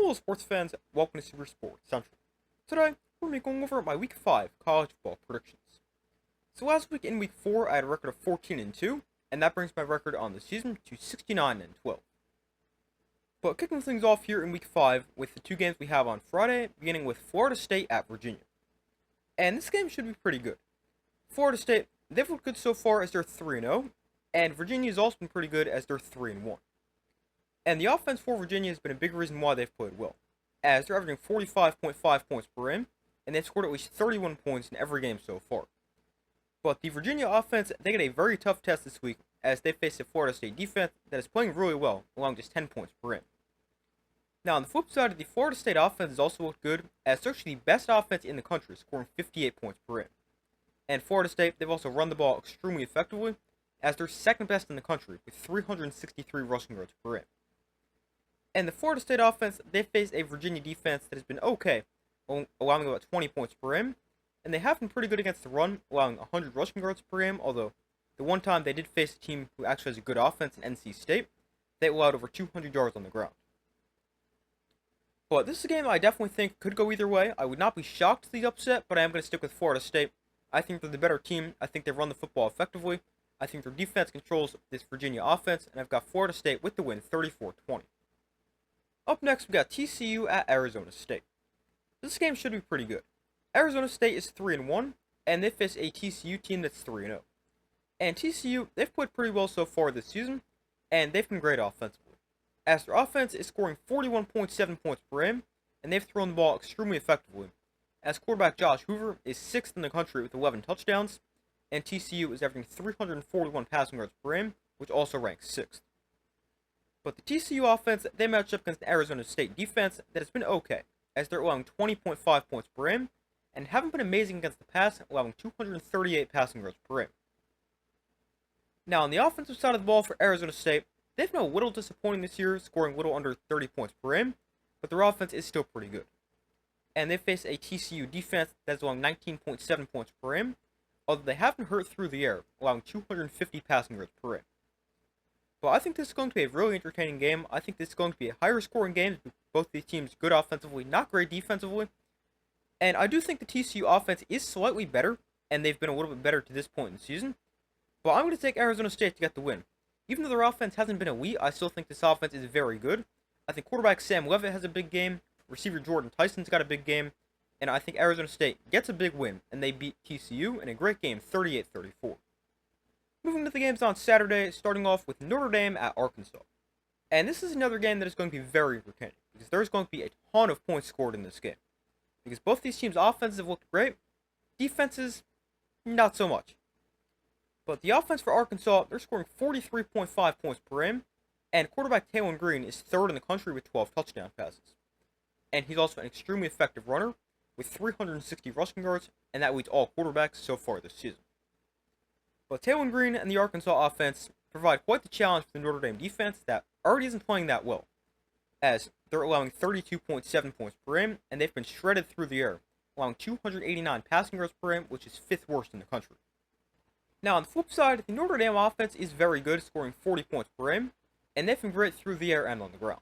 Hello sports fans, welcome to Super Sports Central. Today, we're going to be going over my Week 5 college football predictions. So last week in Week 4, I had a record of 14-2, and that brings my record on the season to 69-12. But kicking things off here in Week 5 with the two games we have on Friday, beginning with Florida State at Virginia. And this game should be pretty good. Florida State, they've looked good so far as they're 3-0, and Virginia's also been pretty good as they're 3-1. And the offense for Virginia has been a big reason why they've played well, as they're averaging 45.5 points per game, and they've scored at least 31 points in every game so far. But the Virginia offense, they get a very tough test this week, as they face a Florida State defense that is playing really well, allowing just 10 points per game. Now, on the flip side, the Florida State offense has also looked good, as they're actually the best offense in the country, scoring 58 points per game. And Florida State, they've also run the ball extremely effectively, as they're second best in the country, with 363 rushing yards per game. And the Florida State offense, they face a Virginia defense that has been okay, allowing about 20 points per game, and they have been pretty good against the run, allowing 100 rushing yards per game, although the one time they did face a team who actually has a good offense in NC State, they allowed over 200 yards on the ground. But this is a game I definitely think could go either way. I would not be shocked to the upset, but I am going to stick with Florida State. I think they're the better team. I think they run the football effectively. I think their defense controls this Virginia offense, and I've got Florida State with the win 34-20. Up next, we got TCU at Arizona State. This game should be pretty good. Arizona State is 3-1, and they face a TCU team that's 3-0. And TCU, they've played pretty well so far this season, and they've been great offensively, as their offense is scoring 41.7 points per game, and they've thrown the ball extremely effectively, as quarterback Josh Hoover is 6th in the country with 11 touchdowns, and TCU is averaging 341 passing yards per game, which also ranks 6th. But the TCU offense, they match up against the Arizona State defense that has been okay, as they're allowing 20.5 points per game, and haven't been amazing against the pass, allowing 238 passing yards per game. Now, on the offensive side of the ball for Arizona State, they've been a little disappointing this year, scoring a little under 30 points per game, but their offense is still pretty good. And they face a TCU defense that is allowing 19.7 points per game, although they have been hurt through the air, allowing 250 passing yards per game. But I think this is going to be a really entertaining game. I think this is going to be a higher scoring game. Both these teams good offensively, not great defensively. And I do think the TCU offense is slightly better, and they've been a little bit better to this point in the season. But I'm going to take Arizona State to get the win. Even though their offense hasn't been elite, I still think this offense is very good. I think quarterback Sam Leavitt has a big game. Receiver Jordan Tyson's got a big game. And I think Arizona State gets a big win, and they beat TCU in a great game, 38-34. Moving to the games on Saturday, starting off with Notre Dame at Arkansas. And this is another game that is going to be very entertaining, because there's going to be a ton of points scored in this game. Because both these teams' offenses have looked great, defenses, not so much. But the offense for Arkansas, they're scoring 43.5 points per game, and quarterback Taylor Green is 3rd in the country with 12 touchdown passes. And he's also an extremely effective runner, with 360 rushing yards, and that leads all quarterbacks so far this season. But Taylor Green and the Arkansas offense provide quite the challenge for the Notre Dame defense that already isn't playing that well, as they're allowing 32.7 points per game, and they've been shredded through the air, allowing 289 passing yards per game, which is 5th worst in the country. Now, on the flip side, the Notre Dame offense is very good, scoring 40 points per game, and they've been great through the air and on the ground.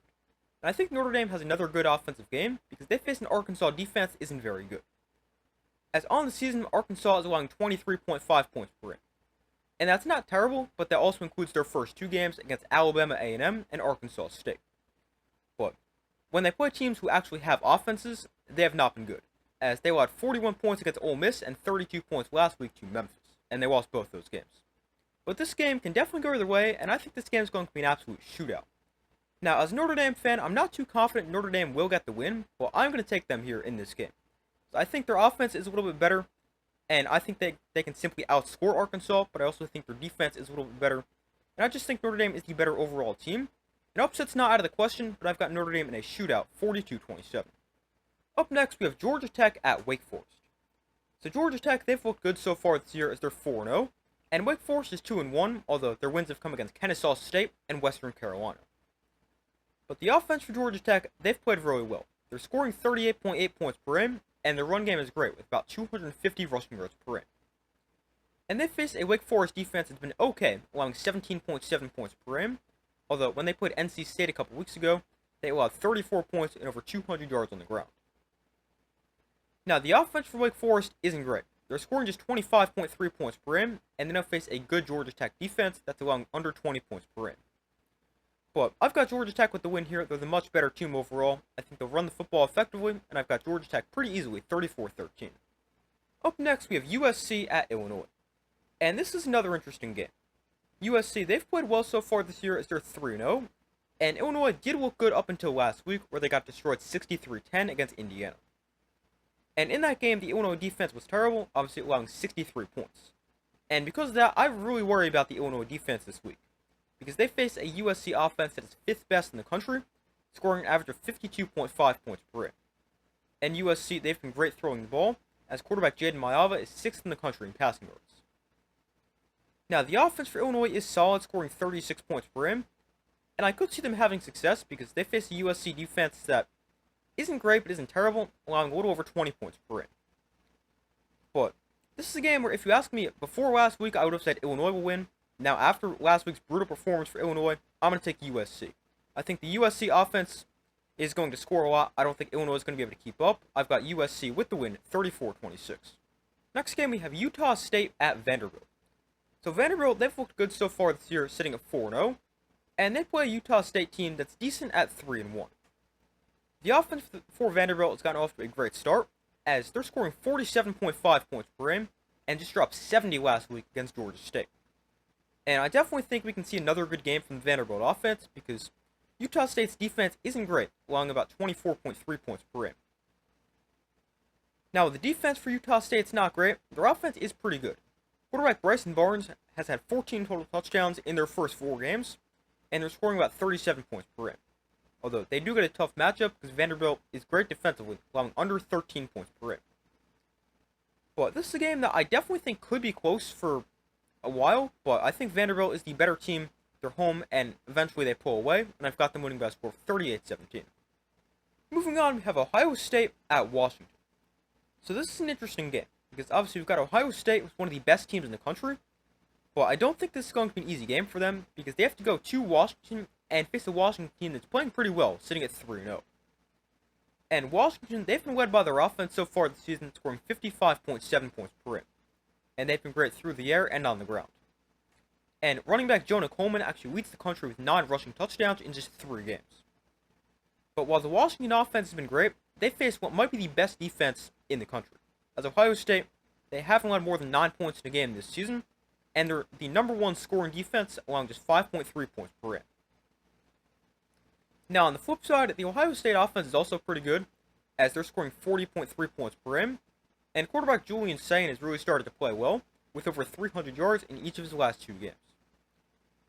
And I think Notre Dame has another good offensive game, because they face an Arkansas defense that isn't very good. As on the season, Arkansas is allowing 23.5 points per game. And that's not terrible, but that also includes their first two games against Alabama A&M and Arkansas State. But when they play teams who actually have offenses, they have not been good, as they allowed 41 points against Ole Miss and 32 points last week to Memphis, and they lost both those games. But this game can definitely go either way, and I think this game is going to be an absolute shootout. Now, as a Notre Dame fan, I'm not too confident Notre Dame will get the win, but I'm going to take them here in this game. So I think their offense is a little bit better, and I think they can simply outscore Arkansas, but I also think their defense is a little bit better. And I just think Notre Dame is the better overall team. An upset's not out of the question, but I've got Notre Dame in a shootout, 42-27. Up next, we have Georgia Tech at Wake Forest. So Georgia Tech, they've looked good so far this year as they're 4-0, and Wake Forest is 2-1, although their wins have come against Kennesaw State and Western Carolina. But the offense for Georgia Tech, they've played really well. They're scoring 38.8 points per game, and their run game is great, with about 250 rushing yards per game. And they face a Wake Forest defense that's been okay, allowing 17.7 points per game, although when they played NC State a couple weeks ago, They allowed 34 points and over 200 yards on the ground. Now, the offense for Wake Forest isn't great. They're scoring just 25.3 points per game, and they now face a good Georgia Tech defense that's allowing under 20 points per game. But I've got Georgia Tech with the win here. They're the much better team overall. I think they'll run the football effectively, and I've got Georgia Tech pretty easily, 34-13. Up next, we have USC at Illinois. And this is another interesting game. USC, they've played well so far this year as they're 3-0, and Illinois did look good up until last week, where they got destroyed 63-10 against Indiana. And in that game, the Illinois defense was terrible, obviously allowing 63 points. And because of that, I really worry about the Illinois defense this week, because they face a USC offense that is 5th best in the country, scoring an average of 52.5 points per game. And USC, they've been great throwing the ball, as quarterback Jaden Mayava is 6th in the country in passing yards. Now, the offense for Illinois is solid, scoring 36 points per game, and I could see them having success because they face a USC defense that isn't great but isn't terrible, allowing a little over 20 points per game. But this is a game where if you ask me before last week, I would have said Illinois will win. Now, after last week's brutal performance for Illinois, I'm going to take USC. I think the USC offense is going to score a lot. I don't think Illinois is going to be able to keep up. I've got USC with the win, 34-26. Next game, we have Utah State at Vanderbilt. So Vanderbilt, they've looked good so far this year, sitting at 4-0, and they play a Utah State team that's decent at 3-1. The offense for Vanderbilt has gotten off to a great start, as they're scoring 47.5 points per game, and just dropped 70 last week against Georgia State. And I definitely think we can see another good game from the Vanderbilt offense, because Utah State's defense isn't great, allowing about 24.3 points per game. Now, the defense for Utah State's not great. Their offense is pretty good. Quarterback Bryson Barnes has had 14 total touchdowns in their first 4 games, and they're scoring about 37 points per game. Although they do get a tough matchup because Vanderbilt is great defensively, allowing under 13 points per game. But this is a game that I definitely think could be close for a while, but I think Vanderbilt is the better team. They're home, and eventually they pull away, and I've got them winning by a score of 38-17. Moving on, we have Ohio State at Washington. So this is an interesting game, because obviously we've got Ohio State, who's one of the best teams in the country, but I don't think this is going to be an easy game for them, because they have to go to Washington and face a Washington team that's playing pretty well, sitting at 3-0. And Washington, they've been led by their offense so far this season, scoring 55.7 points per game. And they've been great through the air and on the ground. And running back Jonah Coleman actually leads the country with 9 rushing touchdowns in just 3 games. But while the Washington offense has been great, they face what might be the best defense in the country. As Ohio State, they haven't allowed more than 9 points in a game this season, and they're the number 1 scoring defense, allowing just 5.3 points per game. Now, on the flip side, the Ohio State offense is also pretty good, as they're scoring 40.3 points per game, and quarterback Julian Sain has really started to play well, with over 300 yards in each of his last 2 games.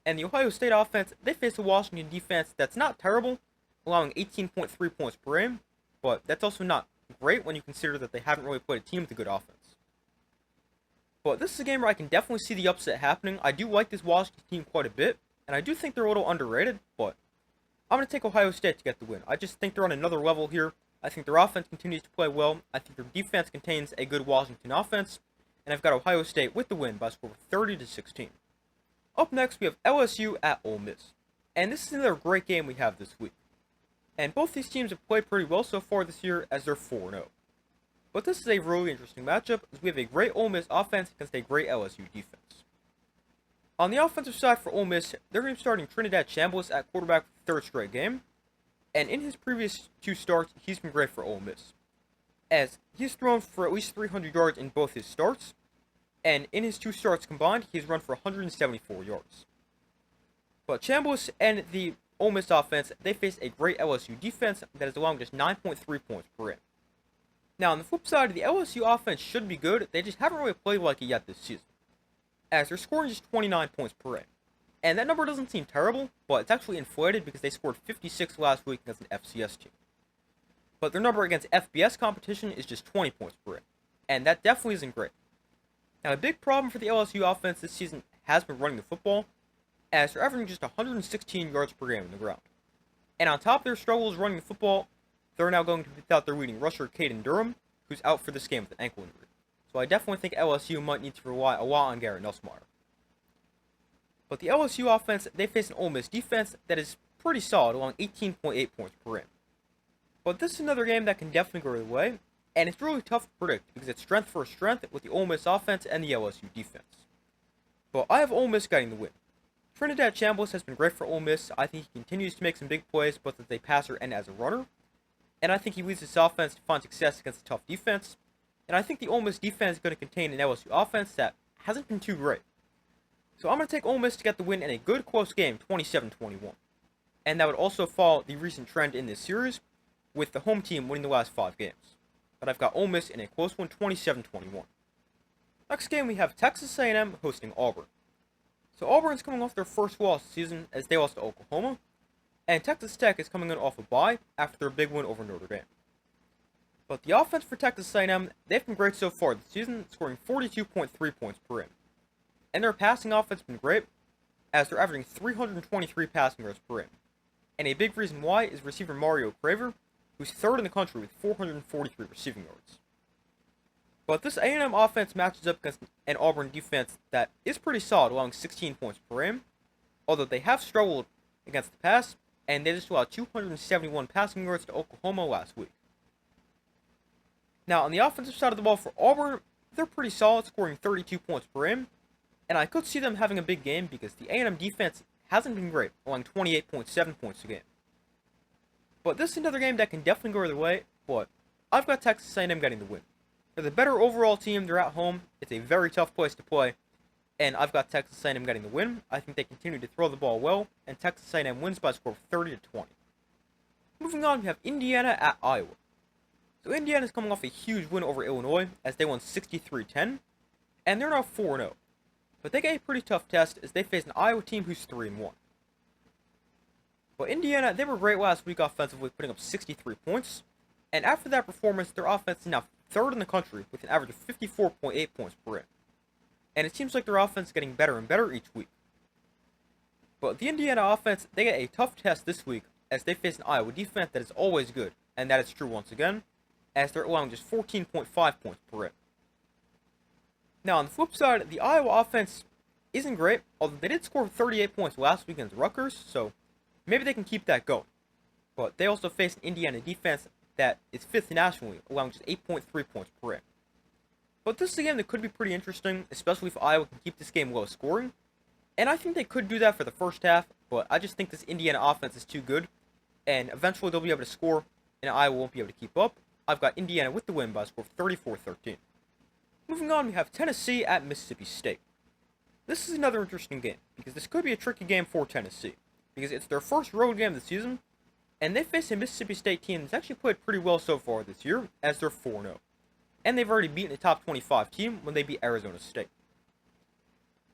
And the Ohio State offense, they face a Washington defense that's not terrible, allowing 18.3 points per game, but that's also not great when you consider that they haven't really played a team with a good offense. But this is a game where I can definitely see the upset happening. I do like this Washington team quite a bit, and I do think they're a little underrated, but I'm going to take Ohio State to get the win. I just think they're on another level here. I think their offense continues to play well. I think their defense contains a good Washington offense, and I've got Ohio State with the win by a score of 30-16. Up next, we have LSU at Ole Miss, and this is another great game we have this week. And both these teams have played pretty well so far this year, as they're 4-0. But this is a really interesting matchup, as we have a great Ole Miss offense against a great LSU defense. On the offensive side for Ole Miss, they're going to be starting Trinidad Chambliss at quarterback for the 3rd straight game, and in his previous 2 starts, he's been great for Ole Miss, as he's thrown for at least 300 yards in both his starts, and in his 2 starts combined, he's run for 174 yards. But Chambliss and the Ole Miss offense, they face a great LSU defense that is allowing just 9.3 points per game. Now, on the flip side, the LSU offense should be good, they just haven't really played like it yet this season, as they're scoring just 29 points per game. And that number doesn't seem terrible, but it's actually inflated because they scored 56 last week against an FCS team. But their number against FBS competition is just 20 points per game, and that definitely isn't great. Now, a big problem for the LSU offense this season has been running the football, as they're averaging just 116 yards per game on the ground. And on top of their struggles running the football, they're now going to be without their leading rusher, Caden Durham, who's out for this game with an ankle injury. So I definitely think LSU might need to rely a lot on Garrett Nussmeier. But the LSU offense, they face an Ole Miss defense that is pretty solid, allowing 18.8 points per game. But this is another game that can definitely go their way, and it's really tough to predict because it's strength for strength with the Ole Miss offense and the LSU defense. But I have Ole Miss getting the win. Trinidad Chambliss has been great for Ole Miss. I think he continues to make some big plays both as a passer and as a runner. And I think he leads his offense to find success against a tough defense. And I think the Ole Miss defense is going to contain an LSU offense that hasn't been too great. So I'm going to take Ole Miss to get the win in a good close game, 27-21. And that would also follow the recent trend in this series, with the home team winning the last 5 games. But I've got Ole Miss in a close one, 27-21. Next game we have Texas A&M hosting Auburn. So Auburn's coming off their first loss this season as they lost to Oklahoma, and Texas Tech is coming in off a bye after their big win over Notre Dame. But the offense for Texas A&M, they've been great so far this season, scoring 42.3 points per game. And their passing offense has been great, as they're averaging 323 passing yards per game. And a big reason why is receiver Mario Craver, who's third in the country with 443 receiving yards. But this A&M offense matches up against an Auburn defense that is pretty solid, allowing 16 points per game, although they have struggled against the pass, and they just allowed 271 passing yards to Oklahoma last week. Now, on the offensive side of the ball for Auburn, they're pretty solid, scoring 32 points per game, and I could see them having a big game because the A&M defense hasn't been great, allowing 28.7 points a game. But this is another game that can definitely go their way, but I've got Texas A&M getting the win. They're the better overall team, they're at home, it's a very tough place to play, and I've got Texas A&M getting the win. I think they continue to throw the ball well, and Texas A&M wins by a score of 30-20. Moving on, we have Indiana at Iowa. So Indiana's coming off a huge win over Illinois, as they won 63-10, and they're now 4-0. But they get a pretty tough test as they face an Iowa team who's 3-1. But Indiana, they were great last week offensively, putting up 63 points, and after that performance, their offense is now third in the country with an average of 54.8 points per game. And it seems like their offense is getting better and better each week. But the Indiana offense, they get a tough test this week as they face an Iowa defense that is always good, and that is true once again, as they're allowing just 14.5 points per game. Now, on the flip side, the Iowa offense isn't great, although they did score 38 points last week against Rutgers, so maybe they can keep that going. But they also face an Indiana defense that is 5th nationally, allowing just 8.3 points per game. But this is a game that could be pretty interesting, especially if Iowa can keep this game low scoring. And I think they could do that for the first half, but I just think this Indiana offense is too good, and eventually they'll be able to score, and Iowa won't be able to keep up. I've got Indiana with the win by a score of 34-13. Moving on, we have Tennessee at Mississippi State. This is another interesting game, because this could be a tricky game for Tennessee, because it's their first road game this season, and they face a Mississippi State team that's actually played pretty well so far this year, as they're 4-0. And they've already beaten a top 25 team when they beat Arizona State.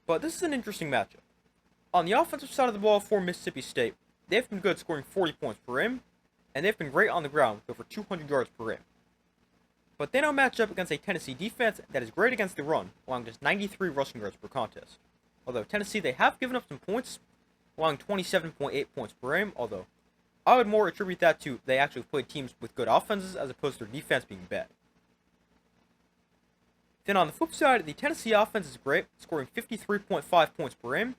But this is an interesting matchup. On the offensive side of the ball for Mississippi State, they've been good, scoring 40 points per game, and they've been great on the ground with over 200 yards per game. But they now match up against a Tennessee defense that is great against the run, allowing just 93 rushing yards per contest. Although Tennessee, they have given up some points, allowing 27.8 points per game, although I would more attribute that to they actually played teams with good offenses as opposed to their defense being bad. Then on the flip side, the Tennessee offense is great, scoring 53.5 points per game,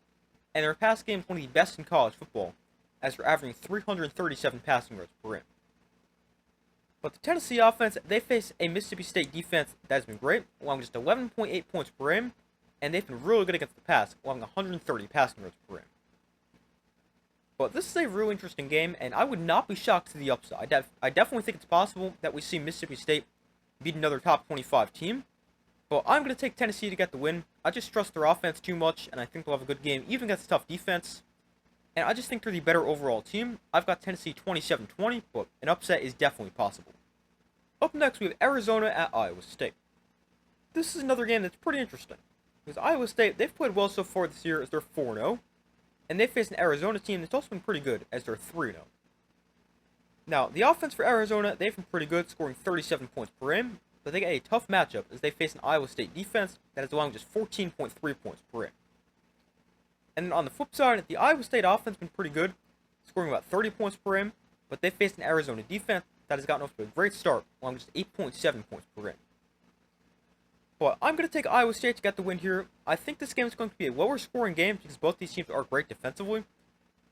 and their pass game is one of the best in college football, as they're averaging 337 passing yards per game. But the Tennessee offense, they face a Mississippi State defense that has been great, allowing just 11.8 points per game, and they've been really good against the pass, allowing 130 passing yards per game. But this is a really interesting game, and I would not be shocked to the upside. I definitely think it's possible that we see Mississippi State beat another top 25 team, but I'm going to take Tennessee to get the win. I just trust their offense too much, and I think they'll have a good game, even against a tough defense. And I just think they're the better overall team. I've got Tennessee 27-20, but an upset is definitely possible. Up next, we have Arizona at Iowa State. This is another game that's pretty interesting, because Iowa State, they've played well so far this year as they're 4-0, and they face an Arizona team that's also been pretty good as they're 3-0. Now, the offense for Arizona, they've been pretty good, scoring 37 points per game, but they get a tough matchup as they face an Iowa State defense that is allowing just 14.3 points per game. And then on the flip side, the Iowa State offense has been pretty good, scoring about 30 points per game, but they face an Arizona defense that has gotten off to a great start, allowing just 8.7 points per game. But I'm going to take Iowa State to get the win here. I think this game is going to be a lower scoring game because both these teams are great defensively,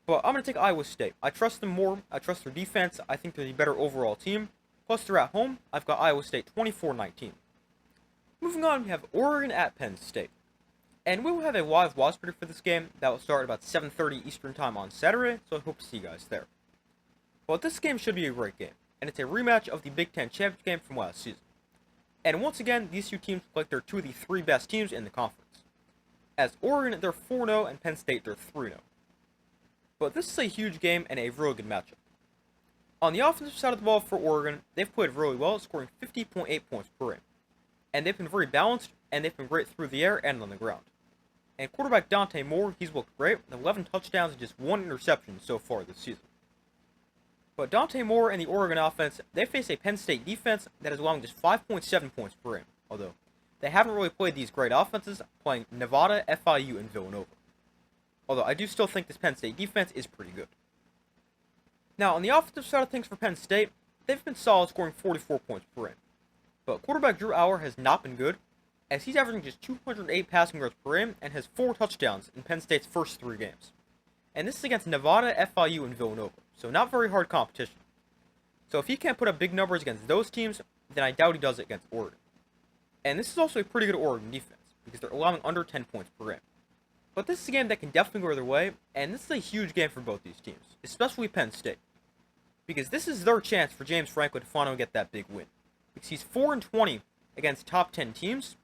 But I'm going to take Iowa State. I trust them more. I trust their defense. I think they're the better overall team. Plus, they're at home. I've got Iowa State 24-19. Moving on, we have Oregon at Penn State. And we will have a live watch party for this game that will start at about 7:30 Eastern Time on Saturday, so I hope to see you guys there. Well, this game should be a great game, and it's a rematch of the Big Ten Championship game from last season. And once again, these two teams look like they're two of the three best teams in the conference. As Oregon, they're 4-0, and Penn State, they're 3-0. But this is a huge game and a really good matchup. On the offensive side of the ball for Oregon, they've played really well, scoring 50.8 points per game. And they've been very balanced, and they've been great through the air and on the ground. And quarterback Dante Moore, he's looked great, with 11 touchdowns and just 1 interception so far this season. But Dante Moore and the Oregon offense, they face a Penn State defense that is allowing just 5.7 points per game, although they haven't really played these great offenses, playing Nevada, FIU, and Villanova. Although I do still think this Penn State defense is pretty good. Now, on the offensive side of things for Penn State, they've been solid, scoring 44 points per game. But quarterback Drew Allar has not been good, as he's averaging just 208 passing yards per game and has 4 touchdowns in Penn State's first 3 games. And this is against Nevada, FIU, and Villanova, so not very hard competition. So if he can't put up big numbers against those teams, then I doubt he does it against Oregon. And this is also a pretty good Oregon defense, because they're allowing under 10 points per game. But this is a game that can definitely go their way, and this is a huge game for both these teams, especially Penn State. Because this is their chance for James Franklin to finally get that big win. Because he's 4-20 against top 10 teams,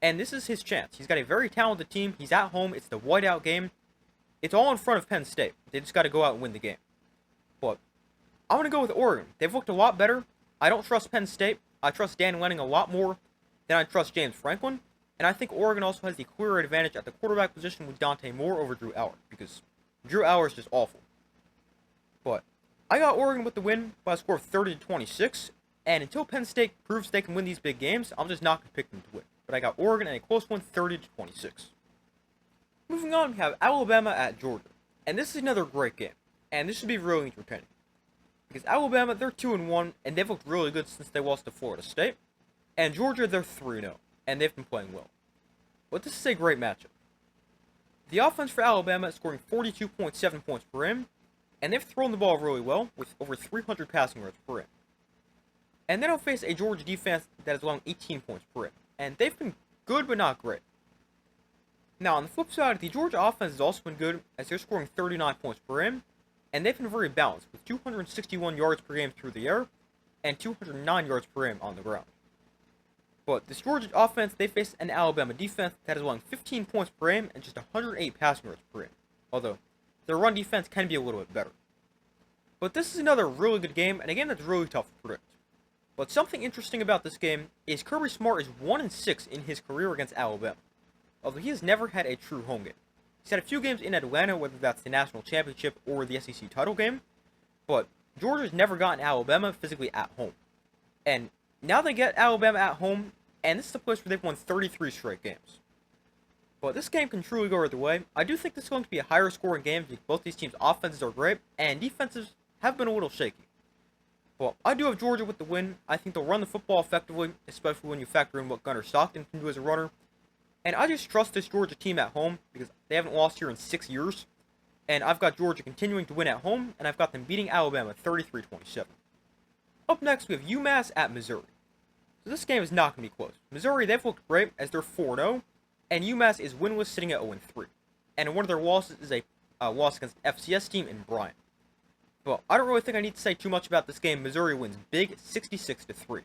and this is his chance. He's got a very talented team, he's at home, it's the whiteout game. It's all in front of Penn State. They just got to go out and win the game. But I'm going to go with Oregon. They've looked a lot better. I don't trust Penn State. I trust Dan Lanning a lot more than I trust James Franklin. And I think Oregon also has the clearer advantage at the quarterback position with Dante Moore over Drew Allar, because Drew Allar is just awful. But I got Oregon with the win by a score of 30-26. And until Penn State proves they can win these big games, I'm just not going to pick them to win. But I got Oregon in a close one, 30-26. Moving on, we have Alabama at Georgia. And this is another great game. And this should be really entertaining. Because Alabama, they're 2-1, and they've looked really good since they lost to Florida State. And Georgia, they're 3-0, and they've been playing well. But this is a great matchup. The offense for Alabama is scoring 42.7 points per game, and they've thrown the ball really well, with over 300 passing yards per game. And then they'll face a Georgia defense that is allowing 18 points per game. And they've been good, but not great. Now, on the flip side, the Georgia offense has also been good, as they're scoring 39 points per game, and they've been very balanced, with 261 yards per game through the air, and 209 yards per game on the ground. But this Georgia offense, they face an Alabama defense that is allowing 15 points per game and just 108 passing yards per game, although their run defense can be a little bit better. But this is another really good game, and a game that's really tough to predict. But something interesting about this game is Kirby Smart is 1-6 in his career against Alabama, although he has never had a true home game. He's had a few games in Atlanta, whether that's the national championship or the SEC title game, but Georgia's never gotten Alabama physically at home. And now they get Alabama at home, and this is the place where they've won 33 straight games. But this game can truly go either way. I do think this is going to be a higher scoring game because both these teams' offenses are great, and defenses have been a little shaky. Well, I do have Georgia with the win. I think they'll run the football effectively, especially when you factor in what Gunnar Stockton can do as a runner. And I just trust this Georgia team at home because they haven't lost here in 6 years. And I've got Georgia continuing to win at home, and I've got them beating Alabama 33-27. Up next, we have UMass at Missouri. So this game is not going to be close. Missouri, they've looked great as they're 4-0, and UMass is winless sitting at 0-3. And one of their losses is a loss against an FCS team in Bryant. But I don't really think I need to say too much about this game. Missouri wins big, 66-3.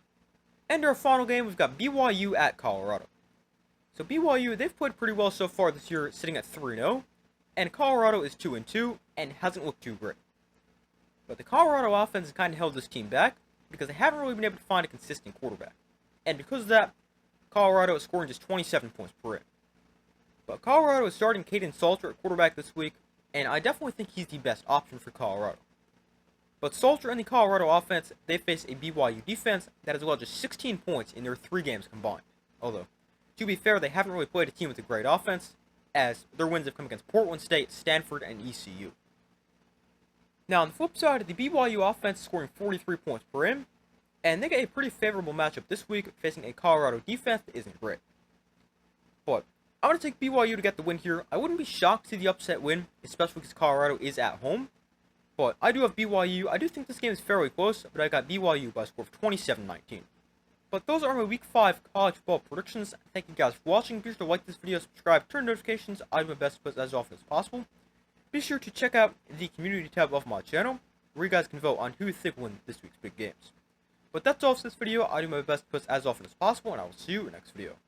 And our final game, we've got BYU at Colorado. So BYU, they've played pretty well so far this year, sitting at 3-0, and Colorado is 2-2 and hasn't looked too great. But the Colorado offense has kind of held this team back because they haven't really been able to find a consistent quarterback. And because of that, Colorado is scoring just 27 points per game. But Colorado is starting Caden Salter at quarterback this week, and I definitely think he's the best option for Colorado. But Salter and the Colorado offense, they face a BYU defense that has allowed just 16 points in their 3 games combined. Although, to be fair, they haven't really played a team with a great offense, as their wins have come against Portland State, Stanford, and ECU. Now, on the flip side, the BYU offense is scoring 43 points per game, and they get a pretty favorable matchup this week, facing a Colorado defense that isn't great. But I'm going to take BYU to get the win here. I wouldn't be shocked to see the upset win, especially because Colorado is at home. But I do have BYU. I do think this game is fairly close, but I got BYU by a score of 27-19. But those are my Week 5 college football predictions. Thank you guys for watching. Be sure to like this video, subscribe, turn notifications. I do my best to put as often as possible. Be sure to check out the community tab of my channel, where you guys can vote on who you think will win this week's big games. But that's all for this video. I do my best to put as often as possible, and I will see you in the next video.